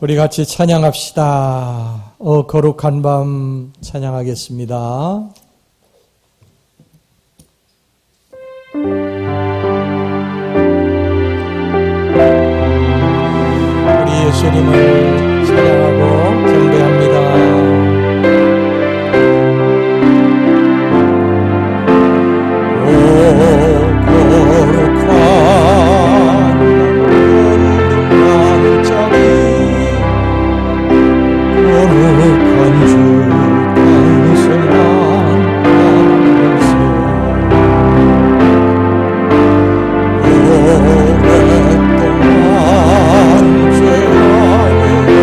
우리 같이 찬양합시다. 거룩한 밤 찬양하겠습니다. 우리 예수님을 찬양하고 경배합니다. 오랫동안 죄 안에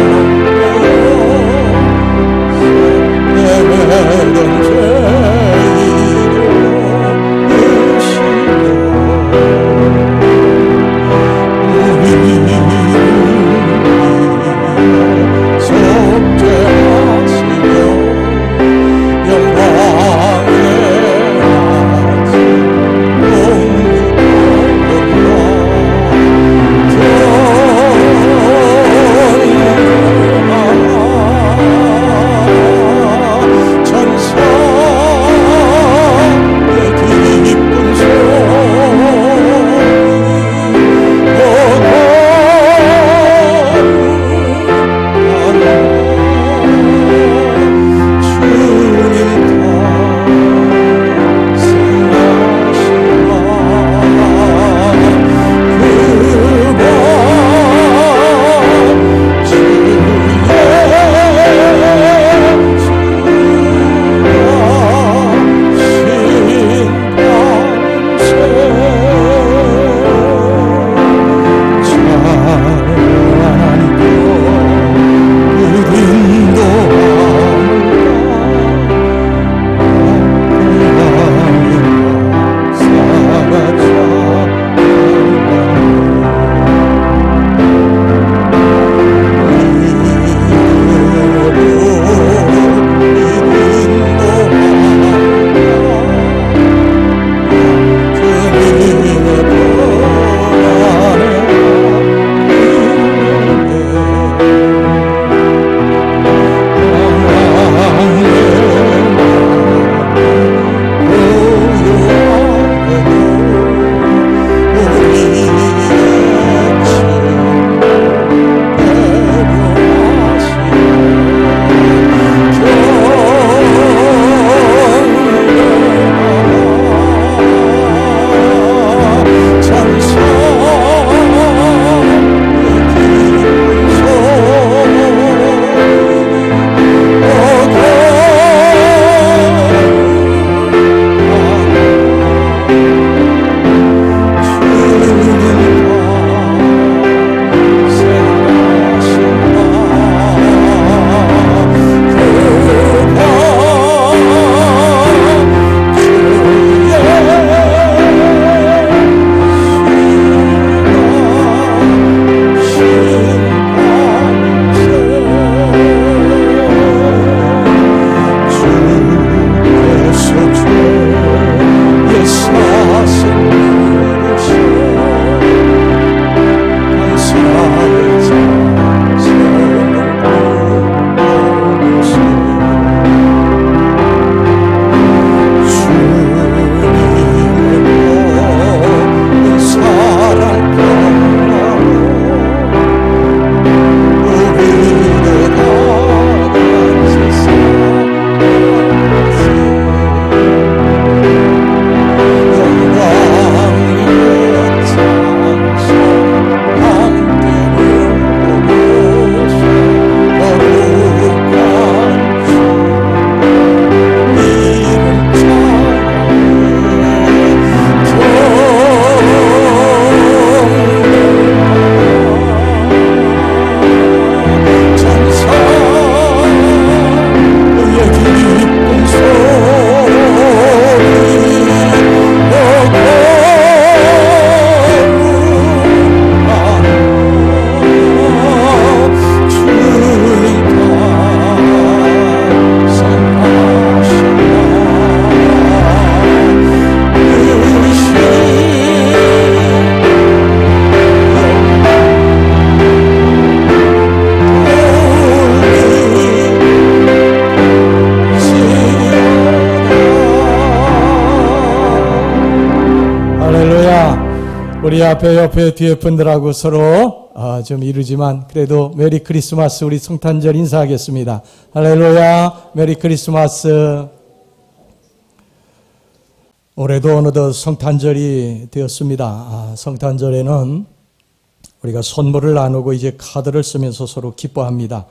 우리 앞에 옆에 뒤에 분들하고 서로 좀 이르지만 그래도 메리 크리스마스 우리 성탄절 인사하겠습니다. 할렐루야, 메리 크리스마스. 올해도 어느덧 성탄절이 되었습니다. 성탄절에는 우리가 선물을 나누고 이제 카드를 쓰면서 서로 기뻐합니다.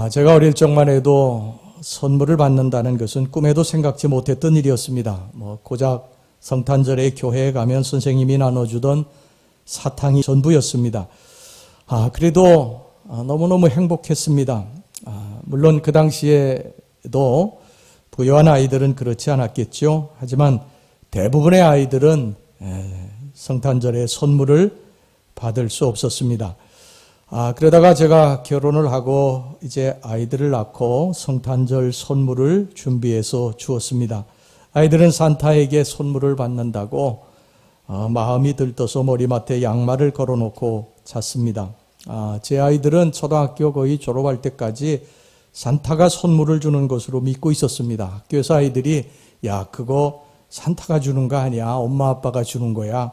제가 어릴 적만 해도 선물을 받는다는 것은 꿈에도 생각지 못했던 일이었습니다. 고작 성탄절에 교회에 가면 선생님이 나눠주던 사탕이 전부였습니다. 그래도 너무너무 행복했습니다. 물론 그 당시에도 부유한 아이들은 그렇지 않았겠죠. 하지만 대부분의 아이들은 성탄절에 선물을 받을 수 없었습니다. 그러다가 제가 결혼을 하고 이제 아이들을 낳고 성탄절 선물을 준비해서 주었습니다. 아이들은 산타에게 선물을 받는다고 마음이 들떠서 머리맡에 양말을 걸어놓고 잤습니다. 제 아이들은 초등학교 거의 졸업할 때까지 산타가 선물을 주는 것으로 믿고 있었습니다. 학교에서 아이들이 야 그거 산타가 주는 거 아니야, 엄마 아빠가 주는 거야,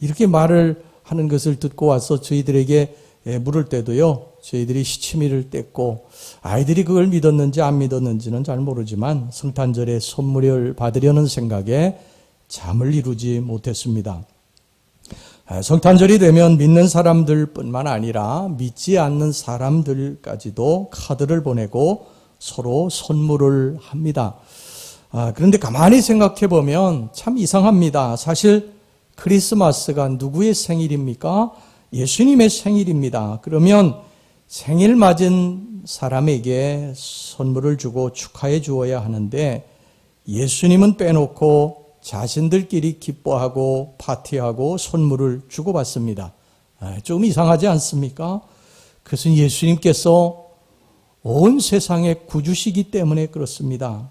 이렇게 말을 하는 것을 듣고 와서 저희들에게 물을 때도요, 저희들이 시치미를 뗐고, 아이들이 그걸 믿었는지 안 믿었는지는 잘 모르지만 성탄절에 선물을 받으려는 생각에 잠을 이루지 못했습니다. 성탄절이 되면 믿는 사람들뿐만 아니라 믿지 않는 사람들까지도 카드를 보내고 서로 선물을 합니다. 그런데 가만히 생각해 보면 참 이상합니다. 사실 크리스마스가 누구의 생일입니까? 예수님의 생일입니다. 그러면 생일 맞은 사람에게 선물을 주고 축하해 주어야 하는데 예수님은 빼놓고 자신들끼리 기뻐하고 파티하고 선물을 주고받습니다. 좀 이상하지 않습니까? 그것은 예수님께서 온 세상의 구주시기 때문에 그렇습니다.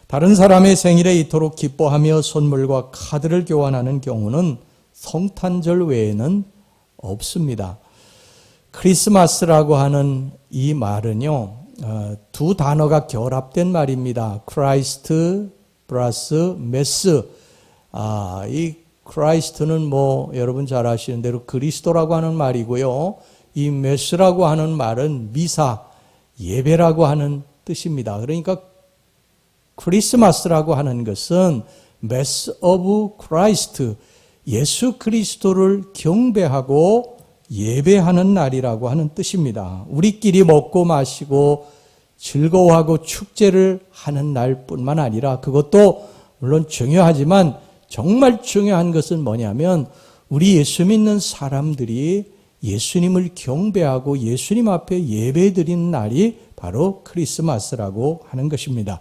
다른 사람의 생일에 이토록 기뻐하며 선물과 카드를 교환하는 경우는 성탄절 외에는 없습니다. 크리스마스라고 하는 이 말은요, 두 단어가 결합된 말입니다. 크라이스트 플러스 메스. 이 크라이스트는 여러분 잘 아시는 대로 그리스도라고 하는 말이고요. 이 메스라고 하는 말은 미사, 예배라고 하는 뜻입니다. 그러니까 크리스마스라고 하는 것은 메스 오브 크라이스트, 예수 그리스도를 경배하고 예배하는 날이라고 하는 뜻입니다. 우리끼리 먹고 마시고 즐거워하고 축제를 하는 날뿐만 아니라 그것도 물론 중요하지만 정말 중요한 것은 뭐냐면 우리 예수 믿는 사람들이 예수님을 경배하고 예수님 앞에 예배드리는 날이 바로 크리스마스라고 하는 것입니다.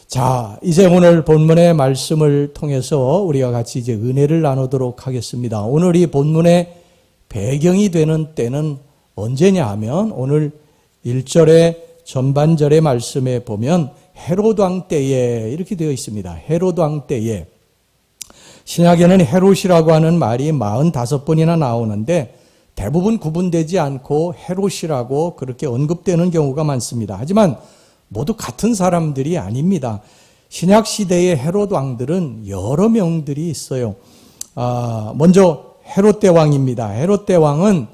자, 이제 오늘 본문의 말씀을 통해서 우리가 같이 이제 은혜를 나누도록 하겠습니다. 오늘 이 본문의 배경이 되는 때는 언제냐 하면 오늘 1절의 전반절의 말씀에 보면 헤롯 왕 때에 이렇게 되어 있습니다. 헤롯 왕 때에. 신약에는 헤롯이라고 하는 말이 45번이나 나오는데 대부분 구분되지 않고 헤롯이라고 그렇게 언급되는 경우가 많습니다. 하지만 모두 같은 사람들이 아닙니다. 신약 시대의 헤롯 왕들은 여러 명들이 있어요. 먼저 헤롯 대왕입니다. 헤롯 대왕은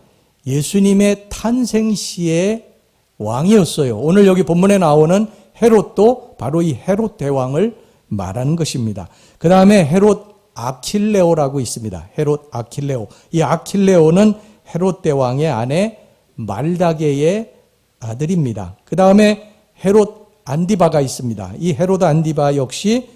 예수님의 탄생 시의 왕이었어요. 오늘 여기 본문에 나오는 헤롯도 바로 이 헤롯 대왕을 말하는 것입니다. 그 다음에 헤롯 아킬레오라고 있습니다. 헤롯 아킬레오. 이 아킬레오는 헤롯 대왕의 아내 말다게의 아들입니다. 그 다음에 헤롯 안디바가 있습니다. 이 헤롯 안디바 역시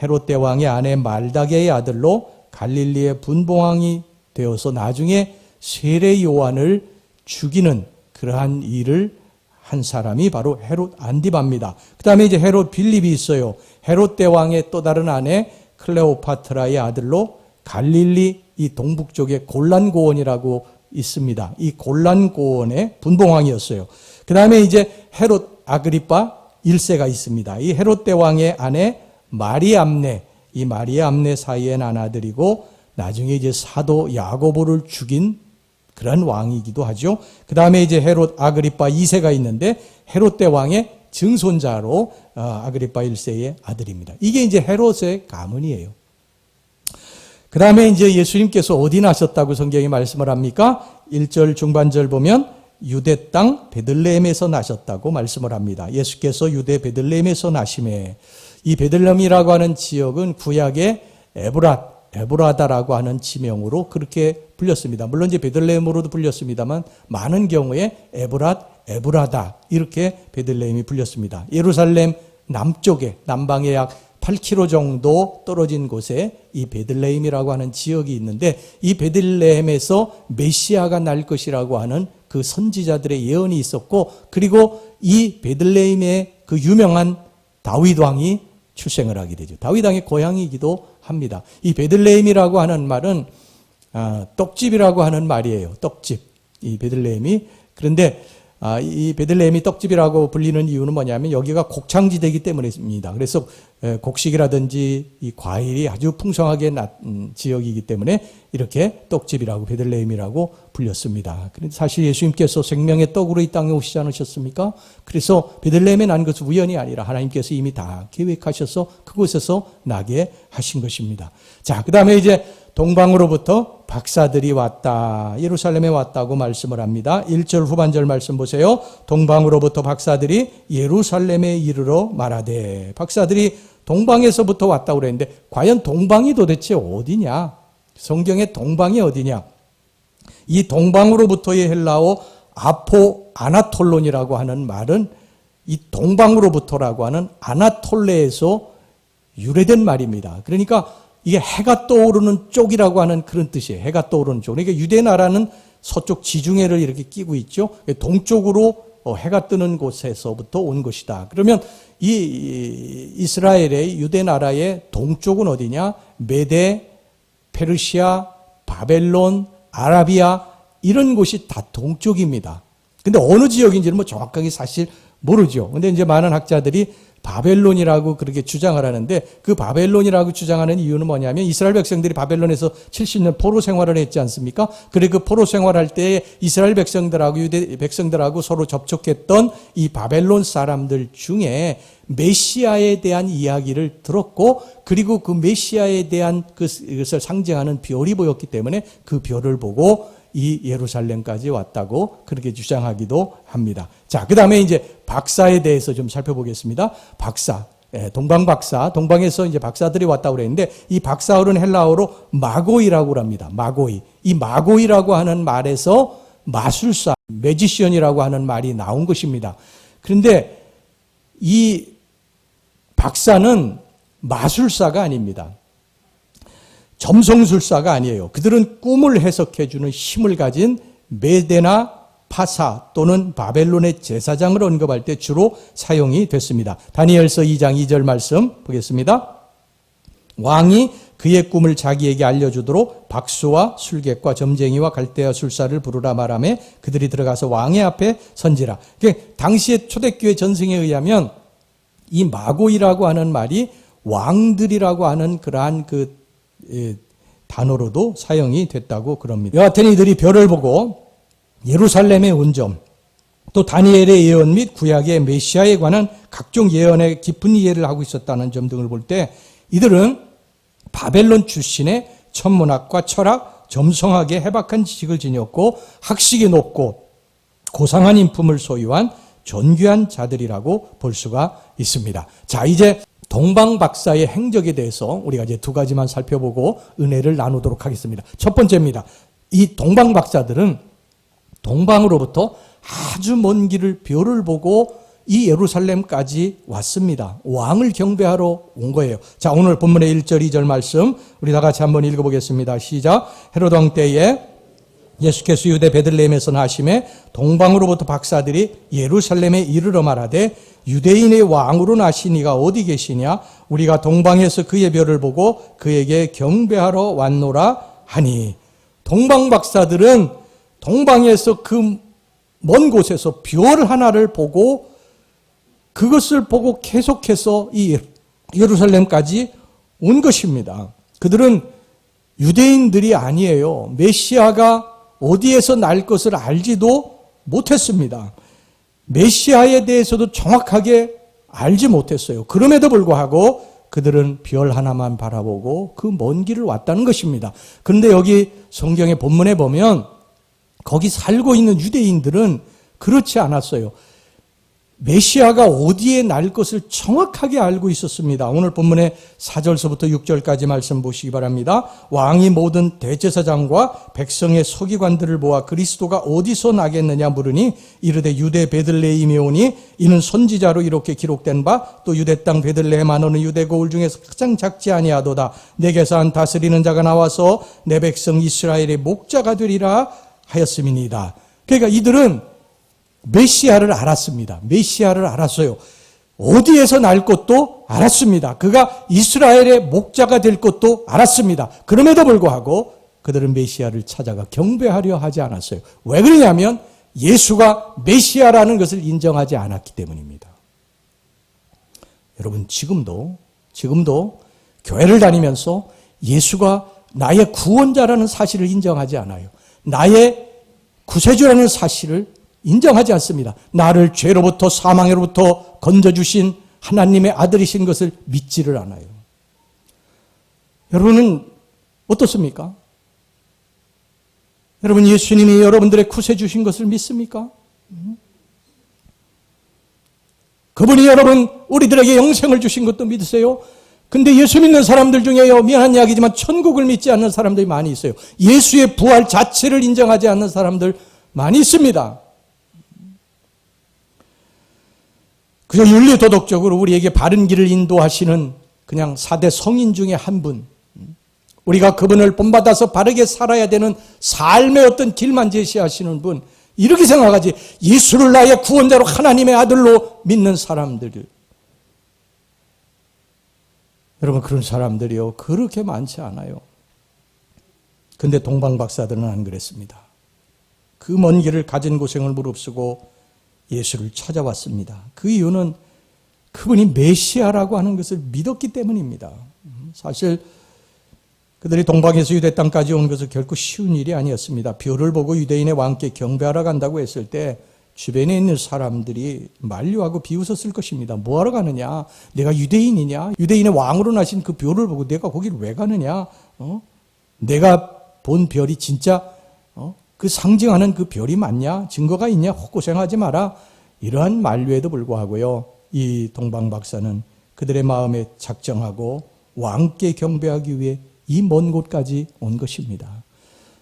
헤롯 대왕의 아내 말다게의 아들로 갈릴리의 분봉왕이 되어서 나중에 세례 요한을 죽이는 그러한 일을 한 사람이 바로 헤롯 안디바입니다. 그 다음에 이제 헤롯 빌립이 있어요. 헤롯 대왕의 또 다른 아내 클레오파트라의 아들로 갈릴리 이 동북쪽에 골란고원이라고 있습니다. 이 골란고원의 분봉왕이었어요. 그 다음에 이제 헤롯 아그리파 1세가 있습니다. 이 헤롯 대왕의 아내 마리암네, 이 마리암네 사이에 난 아들이고 나중에 이제 사도 야고보를 죽인 그런 왕이기도 하죠. 그 다음에 이제 헤롯 아그리파 2세가 있는데 헤롯 대왕의 증손자로 아그리파 1세의 아들입니다. 이게 이제 헤롯의 가문이에요. 그 다음에 이제 예수님께서 어디 나셨다고 성경이 말씀을 합니까? 1절 중반절 보면 유대 땅 베들레헴에서 나셨다고 말씀을 합니다. 예수께서 유대 베들레헴에서 나심에, 이 베들레헴이라고 하는 지역은 구약의 에브라다라고 하는 지명으로 그렇게 불렸습니다. 물론 이제 베들레헴으로도 불렸습니다만 많은 경우에 에브라다 이렇게 베들레헴이 불렸습니다. 예루살렘 남쪽에, 남방에 약 8km 정도 떨어진 곳에 이 베들레헴이라고 하는 지역이 있는데, 이 베들레헴에서 메시아가 날 것이라고 하는 그 선지자들의 예언이 있었고, 그리고 이 베들레헴의 그 유명한 다윗 왕이 출생을 하게 되죠. 다윗 왕의 고향이기도 합니다. 이 베들레헴이라고 하는 말은 떡집이라고 하는 말이에요. 떡집. 이 베들레헴이. 그런데 이 베들레헴이 떡집이라고 불리는 이유는 뭐냐면 여기가 곡창지대이기 때문입니다. 그래서 곡식이라든지 이 과일이 아주 풍성하게 난 지역이기 때문에 이렇게 떡집이라고, 베들레헴이라고 불렸습니다. 그런데 사실 예수님께서 생명의 떡으로 이 땅에 오시지 않으셨습니까? 그래서 베들레헴에 난 것은 우연이 아니라 하나님께서 이미 다 계획하셔서 그곳에서 나게 하신 것입니다. 자, 그 다음에 이제 동방으로부터 박사들이 왔다, 예루살렘에 왔다고 말씀을 합니다. 1절 후반절 말씀 보세요. 동방으로부터 박사들이 예루살렘에 이르러 말하되, 박사들이 동방에서부터 왔다고 그랬는데 과연 동방이 도대체 어디냐? 성경의 동방이 어디냐? 이 동방으로부터의 헬라어 아나톨론이라고 하는 말은 이 동방으로부터라고 하는 아나톨레에서 유래된 말입니다. 그러니까 이게 해가 떠오르는 쪽이라고 하는 그런 뜻이에요. 해가 떠오르는 쪽. 그러니까 유대 나라는 서쪽 지중해를 이렇게 끼고 있죠. 동쪽으로 해가 뜨는 곳에서부터 온 것이다. 그러면 이 이스라엘의 유대 나라의 동쪽은 어디냐? 메데, 페르시아, 바벨론, 아라비아, 이런 곳이 다 동쪽입니다. 근데 어느 지역인지는 뭐 정확하게 사실 모르죠. 근데 이제 많은 학자들이 바벨론이라고 그렇게 주장을 하는데, 그 바벨론이라고 주장하는 이유는 뭐냐면 이스라엘 백성들이 바벨론에서 70년 포로 생활을 했지 않습니까? 그래 그 포로 생활할 때 이스라엘 백성들하고 유대 백성들하고 서로 접촉했던 이 바벨론 사람들 중에 메시아에 대한 이야기를 들었고, 그리고 그 메시아에 대한 그것을 상징하는 별이 보였기 때문에 그 별을 보고 이 예루살렘까지 왔다고 그렇게 주장하기도 합니다. 자, 그 다음에 이제 박사에 대해서 좀 살펴보겠습니다. 박사, 동방 박사, 동방에서 이제 박사들이 왔다고 그랬는데, 이 박사어는 헬라어로 마고이라고 합니다. 마고이. 이 마고이라고 하는 말에서 마술사, 매지션이라고 하는 말이 나온 것입니다. 그런데 이 박사는 마술사가 아닙니다. 점성술사가 아니에요. 그들은 꿈을 해석해주는 힘을 가진 메데나 파사 또는 바벨론의 제사장을 언급할 때 주로 사용이 됐습니다. 다니엘서 2장 2절 말씀 보겠습니다. 왕이 그의 꿈을 자기에게 알려주도록 박수와 술객과 점쟁이와 갈대아 술사를 부르라 말하며 그들이 들어가서 왕의 앞에 선지라. 당시의 초대교회 전승에 의하면 이 마고이라고 하는 말이 왕들이라고 하는 그러한 단어로도 사용이 됐다고 그럽니다. 여하튼 이들이 별을 보고 예루살렘의 온 점, 또 다니엘의 예언 및 구약의 메시아에 관한 각종 예언에 깊은 이해를 하고 있었다는 점 등을 볼 때, 이들은 바벨론 출신의 천문학과 철학, 점성학에 해박한 지식을 지녔고 학식이 높고 고상한 인품을 소유한 존귀한 자들이라고 볼 수가 있습니다. 자, 이제 동방 박사의 행적에 대해서 우리가 이제 두 가지만 살펴보고 은혜를 나누도록 하겠습니다. 첫 번째입니다. 이 동방 박사들은 동방으로부터 아주 먼 길을 별을 보고 이 예루살렘까지 왔습니다. 왕을 경배하러 온 거예요. 자, 오늘 본문의 1절, 2절 말씀 우리 다 같이 한번 읽어보겠습니다. 시작. 헤롯 왕 때에 예수께서 유대 베들레헴에서 나심에 동방으로부터 박사들이 예루살렘에 이르러 말하되 유대인의 왕으로 나신 이가 어디 계시냐? 우리가 동방에서 그의 별을 보고 그에게 경배하러 왔노라 하니. 동방 박사들은 동방에서 그 먼 곳에서 별 하나를 보고 그것을 보고 계속해서 이 예루살렘까지 온 것입니다. 그들은 유대인들이 아니에요. 메시아가 어디에서 날 것을 알지도 못했습니다. 메시아에 대해서도 정확하게 알지 못했어요. 그럼에도 불구하고 그들은 별 하나만 바라보고 그 먼 길을 왔다는 것입니다. 그런데 여기 성경의 본문에 보면 거기 살고 있는 유대인들은 그렇지 않았어요. 메시아가 어디에 날 것을 정확하게 알고 있었습니다. 오늘 본문의 4절서부터 6절까지 말씀 보시기 바랍니다. 왕이 모든 대제사장과 백성의 서기관들을 모아 그리스도가 어디서 나겠느냐 물으니 이르되 유대 베들레헴에 오니 이는 선지자로 이렇게 기록된 바 또 유대 땅 베들레헴 안오는 유대 고을 중에서 가장 작지 아니하도다. 내게서 한 다스리는 자가 나와서 내 백성 이스라엘의 목자가 되리라 하였음이니이다. 그러니까 이들은 메시아를 알았습니다. 메시아를 알았어요. 어디에서 날 것도 알았습니다. 그가 이스라엘의 목자가 될 것도 알았습니다. 그럼에도 불구하고 그들은 메시아를 찾아가 경배하려 하지 않았어요. 왜 그러냐면 예수가 메시아라는 것을 인정하지 않았기 때문입니다. 여러분 지금도 교회를 다니면서 예수가 나의 구원자라는 사실을 인정하지 않아요. 나의 구세주라는 사실을 인정하지 않습니다. 나를 죄로부터 사망으로부터 건져주신 하나님의 아들이신 것을 믿지를 않아요. 여러분은 어떻습니까? 여러분 예수님이 여러분들의 구세주신 것을 믿습니까? 그분이 여러분 우리들에게 영생을 주신 것도 믿으세요? 근데 예수 믿는 사람들 중에요, 미안한 이야기지만 천국을 믿지 않는 사람들이 많이 있어요. 예수의 부활 자체를 인정하지 않는 사람들 많이 있습니다. 그저 윤리도덕적으로 우리에게 바른 길을 인도하시는 그냥 4대 성인 중에 한 분, 우리가 그분을 본받아서 바르게 살아야 되는 삶의 어떤 길만 제시하시는 분, 이렇게 생각하지 예수를 나의 구원자로 하나님의 아들로 믿는 사람들, 여러분 그런 사람들이요 그렇게 많지 않아요. 근데 동방박사들은 안 그랬습니다. 그 먼 길을 가진 고생을 무릅쓰고 예수를 찾아왔습니다. 그 이유는 그분이 메시아라고 하는 것을 믿었기 때문입니다. 사실 그들이 동방에서 유대 땅까지 온 것은 결코 쉬운 일이 아니었습니다. 별을 보고 유대인의 왕께 경배하러 간다고 했을 때 주변에 있는 사람들이 만류하고 비웃었을 것입니다. 뭐하러 가느냐? 내가 유대인이냐? 유대인의 왕으로 나신 그 별을 보고 내가 거기를 왜 가느냐? 내가 본 별이 진짜 그 상징하는 그 별이 맞냐? 증거가 있냐? 헛고생하지 마라. 이러한 만류에도 불구하고요. 이 동방박사는 그들의 마음에 작정하고 왕께 경배하기 위해 이 먼 곳까지 온 것입니다.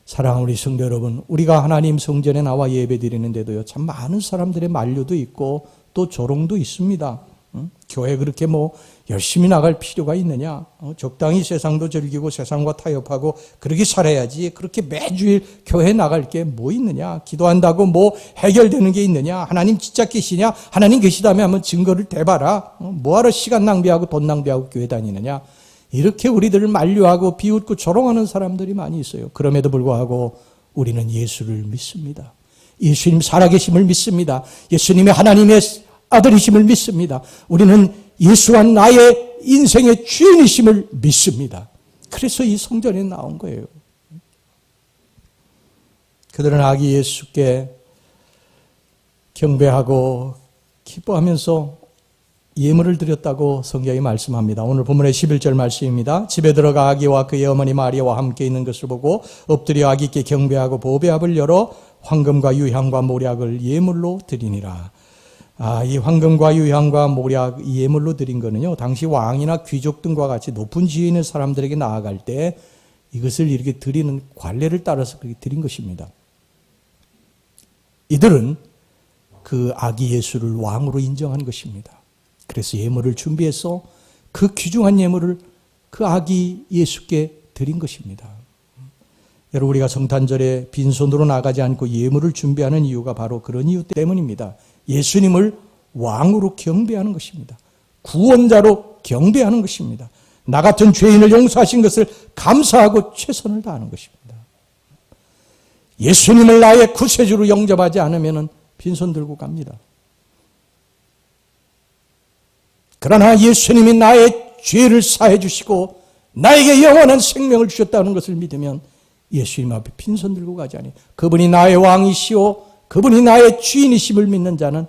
사랑하는 우리 성도 여러분, 우리가 하나님 성전에 나와 예배 드리는데도요, 참 많은 사람들의 만류도 있고 또 조롱도 있습니다. 교회 그렇게 열심히 나갈 필요가 있느냐? 적당히 세상도 즐기고 세상과 타협하고 그렇게 살아야지. 그렇게 매주일 교회 나갈 게 뭐 있느냐? 기도한다고 해결되는 게 있느냐? 하나님 진짜 계시냐? 하나님 계시다면 한번 증거를 대봐라. 뭐하러 시간 낭비하고 돈 낭비하고 교회 다니느냐? 이렇게 우리들을 만류하고 비웃고 조롱하는 사람들이 많이 있어요. 그럼에도 불구하고 우리는 예수를 믿습니다. 예수님 살아계심을 믿습니다. 예수님의 하나님의 아들이심을 믿습니다. 우리는 예수와 나의 인생의 주인이심을 믿습니다. 그래서 이 성전에 나온 거예요. 그들은 아기 예수께 경배하고 기뻐하면서 예물을 드렸다고 성경이 말씀합니다. 오늘 본문의 11절 말씀입니다. 집에 들어가 아기와 그의 어머니 마리아와 함께 있는 것을 보고 엎드려 아기께 경배하고 보배압을 열어 황금과 유향과 모략을 예물로 드리니라. 이 황금과 유향과 모략 예물로 드린 거는요, 당시 왕이나 귀족 등과 같이 높은 지위에 있는 사람들에게 나아갈 때 이것을 이렇게 드리는 관례를 따라서 그렇게 드린 것입니다. 이들은 그 아기 예수를 왕으로 인정한 것입니다. 그래서 예물을 준비해서 그 귀중한 예물을 그 아기 예수께 드린 것입니다. 여러분, 우리가 성탄절에 빈손으로 나가지 않고 예물을 준비하는 이유가 바로 그런 이유 때문입니다. 예수님을 왕으로 경배하는 것입니다. 구원자로 경배하는 것입니다. 나 같은 죄인을 용서하신 것을 감사하고 최선을 다하는 것입니다. 예수님을 나의 구세주로 영접하지 않으면 빈손 들고 갑니다. 그러나 예수님이 나의 죄를 사해 주시고 나에게 영원한 생명을 주셨다는 것을 믿으면 예수님 앞에 빈손 들고 가지 아니에요. 그분이 나의 왕이시오, 그분이 나의 주인이심을 믿는 자는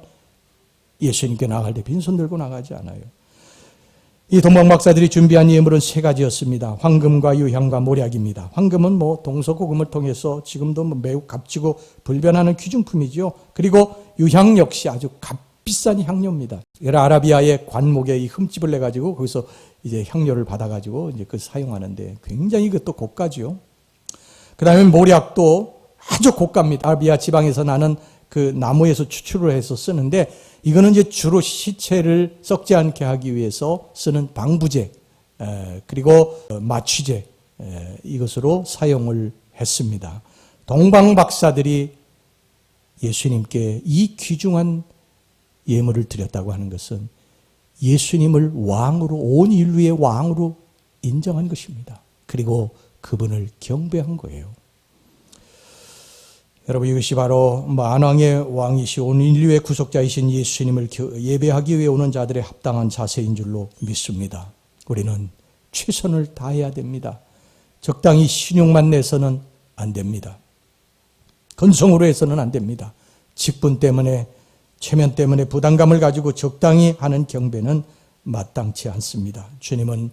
예수님께 나갈 때 빈손 들고 나가지 않아요. 이 동방박사들이 준비한 예물은 세 가지였습니다. 황금과 유향과 몰약입니다. 황금은 동서고금을 통해서 지금도 매우 값지고 불변하는 귀중품이죠. 그리고 유향 역시 아주 값비싼 향료입니다. 아라비아의 관목에 이 흠집을 내가지고 거기서 이제 향료를 받아가지고 이제 그 사용하는데 굉장히 그것도 고가죠. 그 다음에 몰약도 아주 고가입니다. 아라비아 지방에서 나는 그 나무에서 추출을 해서 쓰는데 이거는 이제 주로 시체를 썩지 않게 하기 위해서 쓰는 방부제 그리고 마취제 이것으로 사용을 했습니다. 동방 박사들이 예수님께 이 귀중한 예물을 드렸다고 하는 것은 예수님을 왕으로 온 인류의 왕으로 인정한 것입니다. 그리고 그분을 경배한 거예요. 여러분 이것이 바로 만왕의 왕이시 온 인류의 구속자이신 예수님을 예배하기 위해 오는 자들의 합당한 자세인 줄로 믿습니다. 우리는 최선을 다해야 됩니다. 적당히 신용만 내서는 안 됩니다. 건성으로 해서는 안 됩니다. 직분 때문에 체면 때문에 부담감을 가지고 적당히 하는 경배는 마땅치 않습니다. 주님은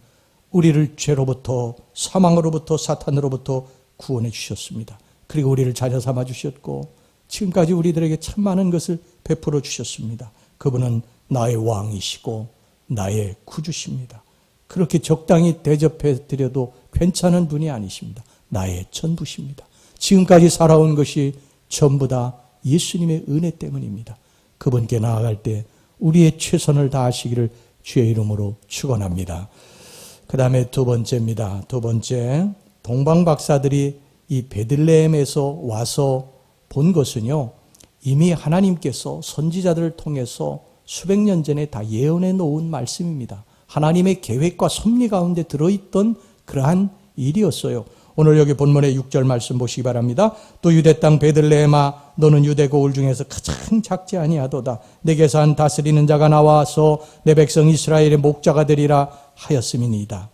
우리를 죄로부터 사망으로부터 사탄으로부터 구원해 주셨습니다. 그리고 우리를 자녀 삼아 주셨고 지금까지 우리들에게 참 많은 것을 베풀어 주셨습니다. 그분은 나의 왕이시고 나의 구주십니다. 그렇게 적당히 대접해 드려도 괜찮은 분이 아니십니다. 나의 전부십니다. 지금까지 살아온 것이 전부 다 예수님의 은혜 때문입니다. 그분께 나아갈 때 우리의 최선을 다하시기를 주의 이름으로 축원합니다. 그 다음에 두 번째입니다. 두 번째, 동방박사들이 이 베들레헴에서 와서 본 것은요, 이미 하나님께서 선지자들을 통해서 수백 년 전에 다 예언해 놓은 말씀입니다. 하나님의 계획과 섭리 가운데 들어있던 그러한 일이었어요. 오늘 여기 본문의 6절 말씀 보시기 바랍니다. 또 유대 땅 베들레헴아 너는 유대 고을 중에서 가장 작지 아니하도다. 내게서 한 다스리는 자가 나와서 내 백성 이스라엘의 목자가 되리라 하였음이니이다.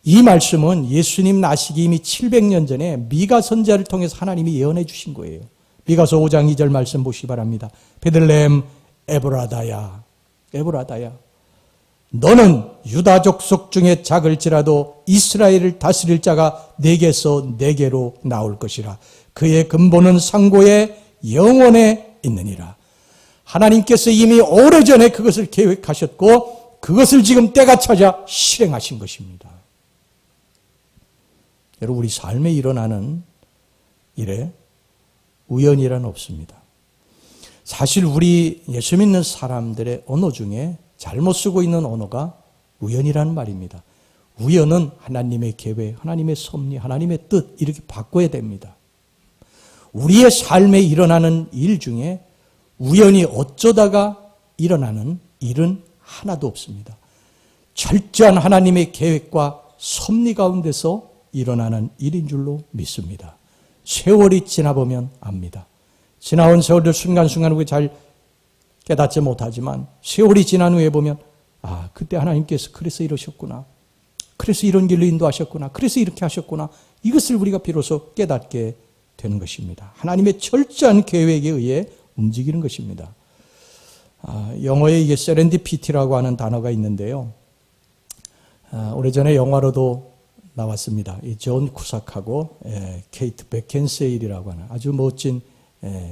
이 말씀은 예수님 나시기 이미 700년 전에 미가 선지자를 통해서 하나님이 예언해 주신 거예요. 미가서 5장 2절 말씀 보시기 바랍니다. 베들레헴 에브라다야 너는 유다 족속 중에 작을지라도 이스라엘을 다스릴 자가 내게서 내게로 나올 것이라. 그의 근본은 상고의 영원에 있느니라. 하나님께서 이미 오래전에 그것을 계획하셨고 그것을 지금 때가 찾아 실행하신 것입니다. 여러분 우리 삶에 일어나는 일에 우연이란 없습니다. 사실 우리 예수 믿는 사람들의 언어 중에 잘못 쓰고 있는 언어가 우연이라는 말입니다. 우연은 하나님의 계획, 하나님의 섭리, 하나님의 뜻 이렇게 바꿔야 됩니다. 우리의 삶에 일어나는 일 중에 우연히 어쩌다가 일어나는 일은 하나도 없습니다. 철저한 하나님의 계획과 섭리 가운데서 일어나는 일인 줄로 믿습니다. 세월이 지나보면 압니다. 지나온 세월을 순간순간 우리 잘 깨닫지 못하지만 세월이 지난 후에 보면 그때 하나님께서 그래서 이러셨구나. 그래서 이런 길로 인도하셨구나. 그래서 이렇게 하셨구나. 이것을 우리가 비로소 깨닫게 되는 것입니다. 하나님의 철저한 계획에 의해 움직이는 것입니다. 영어에 이게 세렌디피티라고 하는 단어가 있는데요. 오래전에 영화로도 나왔습니다. 이 존 쿠삭하고 케이트 베켄세일이라고 하는 아주 멋진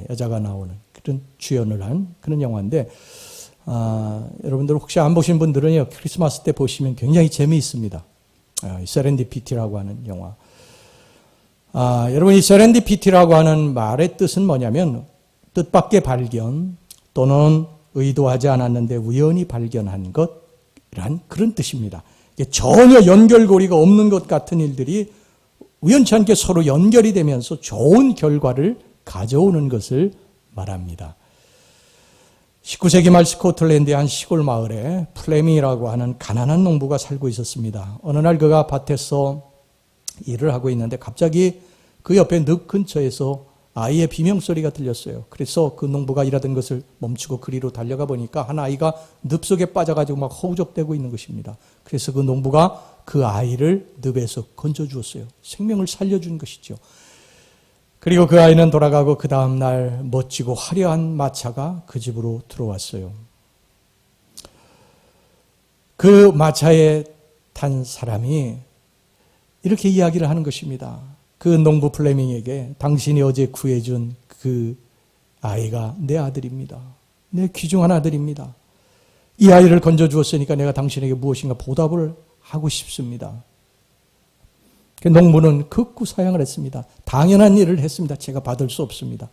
여자가 나오는 그런 주연을 한 그런 영화인데 여러분들 혹시 안 보신 분들은요 크리스마스 때 보시면 굉장히 재미있습니다. 세렌디피티라고 하는 영화. 여러분 이 세렌디피티라고 하는 말의 뜻은 뭐냐면 뜻밖의 발견 또는 의도하지 않았는데 우연히 발견한 것이란 그런 뜻입니다. 전혀 연결고리가 없는 것 같은 일들이 우연치 않게 서로 연결이 되면서 좋은 결과를 가져오는 것을 말합니다. 19세기 말 스코틀랜드의 한 시골 마을에 플레밍이라고 하는 가난한 농부가 살고 있었습니다. 어느 날 그가 밭에서 일을 하고 있는데 갑자기 그 옆에 늪 근처에서 아이의 비명소리가 들렸어요. 그래서 그 농부가 일하던 것을 멈추고 그리로 달려가 보니까 한 아이가 늪 속에 빠져가지고 막 허우적대고 있는 것입니다. 그래서 그 농부가 그 아이를 늪에서 건져주었어요. 생명을 살려준 것이죠. 그리고 그 아이는 돌아가고 그 다음날 멋지고 화려한 마차가 그 집으로 들어왔어요. 그 마차에 탄 사람이 이렇게 이야기를 하는 것입니다. 그 농부 플레밍에게 당신이 어제 구해준 그 아이가 내 아들입니다. 내 귀중한 아들입니다. 이 아이를 건져주었으니까 내가 당신에게 무엇인가 보답을 하고 싶습니다. 그 농부는 극구 사양을 했습니다. 당연한 일을 했습니다. 제가 받을 수 없습니다.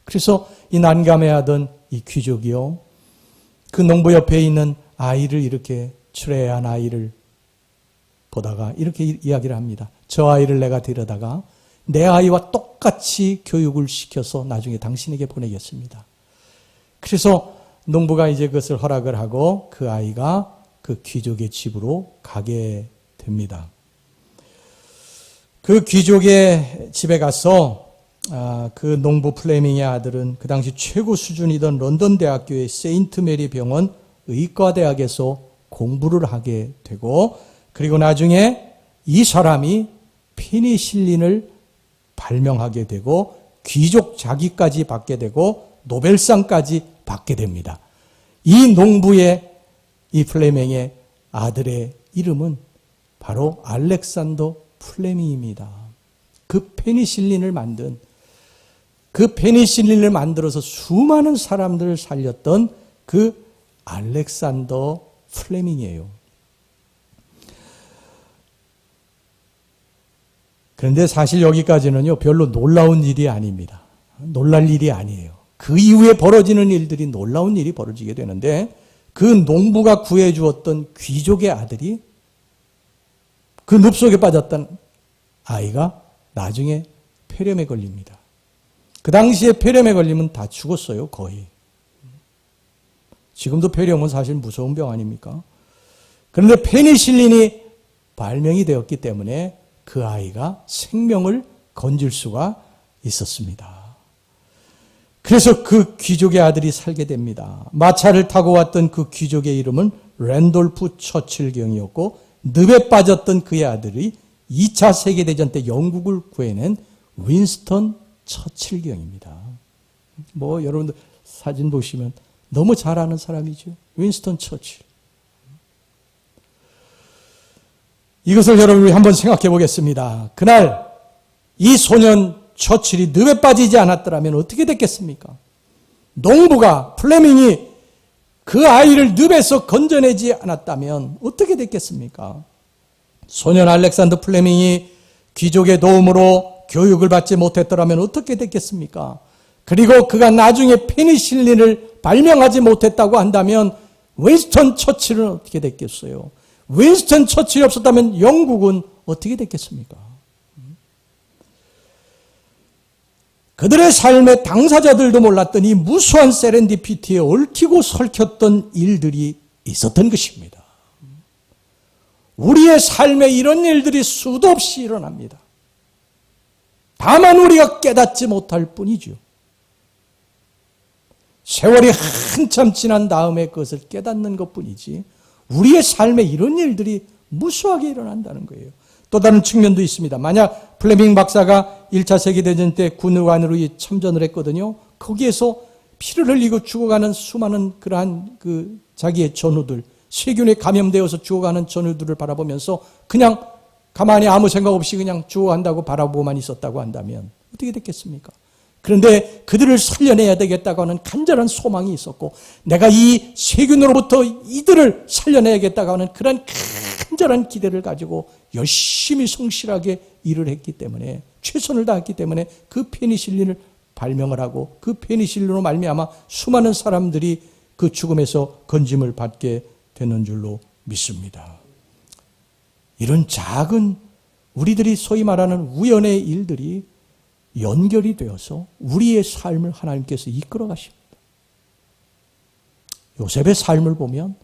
그래서 이 난감해하던 이 귀족이요, 그 농부 옆에 있는 아이를 이렇게 출애한 아이를 보다가 이렇게 이야기를 합니다. 저 아이를 내가 데려다가 내 아이와 똑같이 교육을 시켜서 나중에 당신에게 보내겠습니다. 그래서 농부가 이제 그것을 허락을 하고 그 아이가 그 귀족의 집으로 가게 됩니다. 그 귀족의 집에 가서 그 농부 플레밍의 아들은 그 당시 최고 수준이던 런던 대학교의 세인트 메리 병원 의과대학에서 공부를 하게 되고, 그리고 나중에 이 사람이 페니실린을 발명하게 되고 귀족 자기까지 받게 되고 노벨상까지 받게 됩니다. 이 농부의, 이 플레밍의 아들의 이름은 바로 알렉산더 플레밍입니다. 그 페니실린을 만들어서 수많은 사람들을 살렸던 그 알렉산더 플레밍이에요. 그런데 사실 여기까지는요, 별로 놀라운 일이 아닙니다. 놀랄 일이 아니에요. 그 이후에 벌어지는 일들이 놀라운 일이 벌어지게 되는데, 그 농부가 구해주었던 귀족의 아들이 그 늪속에 빠졌던 아이가 나중에 폐렴에 걸립니다. 그 당시에 폐렴에 걸리면 다 죽었어요, 거의. 지금도 폐렴은 사실 무서운 병 아닙니까? 그런데 페니실린이 발명이 되었기 때문에 그 아이가 생명을 건질 수가 있었습니다. 그래서 그 귀족의 아들이 살게 됩니다. 마차를 타고 왔던 그 귀족의 이름은 랜돌프 처칠경이었고, 늪에 빠졌던 그의 아들이 2차 세계대전 때 영국을 구해낸 윈스턴 처칠경입니다. 여러분들 사진 보시면 너무 잘 아는 사람이죠. 윈스턴 처칠. 이것을 여러분이 한번 생각해 보겠습니다. 그날 이 소년 처칠이 늪에 빠지지 않았더라면 어떻게 됐겠습니까? 농부가, 플레밍이 그 아이를 늪에서 건져내지 않았다면 어떻게 됐겠습니까? 소년 알렉산더 플레밍이 귀족의 도움으로 교육을 받지 못했더라면 어떻게 됐겠습니까? 그리고 그가 나중에 페니실린을 발명하지 못했다고 한다면 윈스턴 처칠은 어떻게 됐겠어요? 윈스턴 처칠이 없었다면 영국은 어떻게 됐겠습니까? 그들의 삶의 당사자들도 몰랐던 이 무수한 세렌디피티에 얽히고 설켰던 일들이 있었던 것입니다. 우리의 삶에 이런 일들이 수도 없이 일어납니다. 다만 우리가 깨닫지 못할 뿐이죠. 세월이 한참 지난 다음에 그것을 깨닫는 것뿐이지 우리의 삶에 이런 일들이 무수하게 일어난다는 거예요. 또 다른 측면도 있습니다. 만약 플레밍 박사가 1차 세계대전 때 군의관으로 참전을 했거든요. 거기에서 피를 흘리고 죽어가는 수많은 그러한 자기의 전우들, 세균에 감염되어서 죽어가는 전우들을 바라보면서 그냥 가만히 아무 생각 없이 그냥 죽어간다고 바라보고만 있었다고 한다면 어떻게 됐겠습니까? 그런데 그들을 살려내야 되겠다고 하는 간절한 소망이 있었고, 내가 이 세균으로부터 이들을 살려내야겠다고 하는 그런 간절한 기대를 가지고 열심히 성실하게 일을 했기 때문에, 최선을 다했기 때문에 그 페니실린을 발명을 하고, 그 페니실린으로 말미암아 수많은 사람들이 그 죽음에서 건짐을 받게 되는 줄로 믿습니다. 이런 작은 우리들이 소위 말하는 우연의 일들이 연결이 되어서 우리의 삶을 하나님께서 이끌어 가십니다. 요셉의 삶을 보면,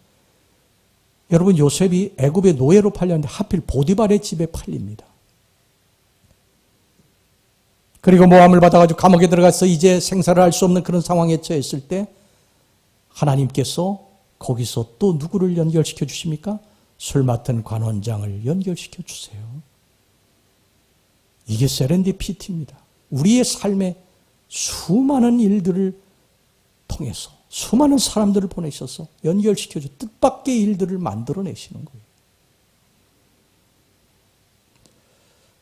여러분, 요셉이 애굽의 노예로 팔렸는데 하필 보디발의 집에 팔립니다. 그리고 모함을 받아가지고 감옥에 들어가서 이제 생사를 알 수 없는 그런 상황에 처했을 때 하나님께서 거기서 또 누구를 연결시켜 주십니까? 술 맡은 관원장을 연결시켜 주세요. 이게 세렌디피티입니다. 우리의 삶에 수많은 일들을 통해서 수많은 사람들을 보내셔서 연결시켜서 뜻밖의 일들을 만들어내시는 거예요.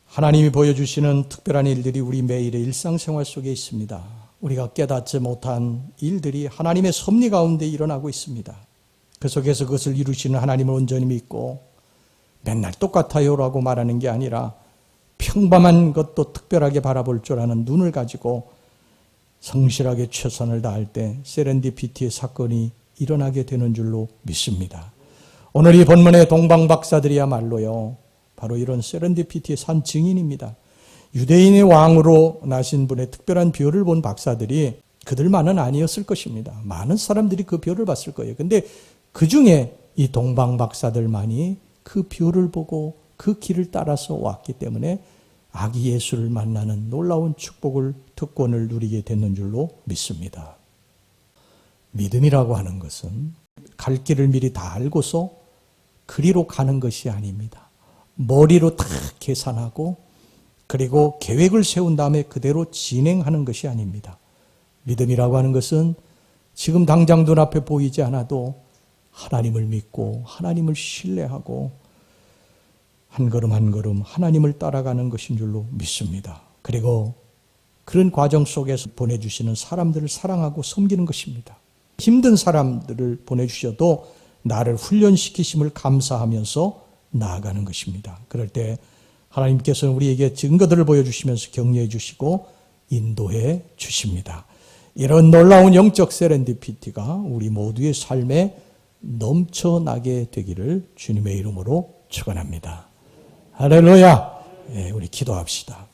하나님이 보여주시는 특별한 일들이 우리 매일의 일상생활 속에 있습니다. 우리가 깨닫지 못한 일들이 하나님의 섭리 가운데 일어나고 있습니다. 그 속에서 그것을 이루시는 하나님을 온전히 믿고 맨날 똑같아요라고 말하는 게 아니라 평범한 것도 특별하게 바라볼 줄 아는 눈을 가지고 성실하게 최선을 다할 때 세렌디피티의 사건이 일어나게 되는 줄로 믿습니다. 오늘 이 본문의 동방박사들이야말로요, 바로 이런 세렌디피티의 산 증인입니다. 유대인의 왕으로 나신 분의 특별한 별을 본 박사들이 그들만은 아니었을 것입니다. 많은 사람들이 그 별을 봤을 거예요. 근데 그 중에 이 동방박사들만이 그 별을 보고 그 길을 따라서 왔기 때문에 아기 예수를 만나는 놀라운 축복을, 특권을 누리게 됐는 줄로 믿습니다. 믿음이라고 하는 것은 갈 길을 미리 다 알고서 그리로 가는 것이 아닙니다. 머리로 다 계산하고 그리고 계획을 세운 다음에 그대로 진행하는 것이 아닙니다. 믿음이라고 하는 것은 지금 당장 눈앞에 보이지 않아도 하나님을 믿고 하나님을 신뢰하고 한 걸음 한 걸음 하나님을 따라가는 것인 줄로 믿습니다. 그리고 그런 과정 속에서 보내주시는 사람들을 사랑하고 섬기는 것입니다. 힘든 사람들을 보내주셔도 나를 훈련시키심을 감사하면서 나아가는 것입니다. 그럴 때 하나님께서는 우리에게 증거들을 보여주시면서 격려해 주시고 인도해 주십니다. 이런 놀라운 영적 세렌디피티가 우리 모두의 삶에 넘쳐나게 되기를 주님의 이름으로 축원합니다. 할렐루야. 우리 기도합시다.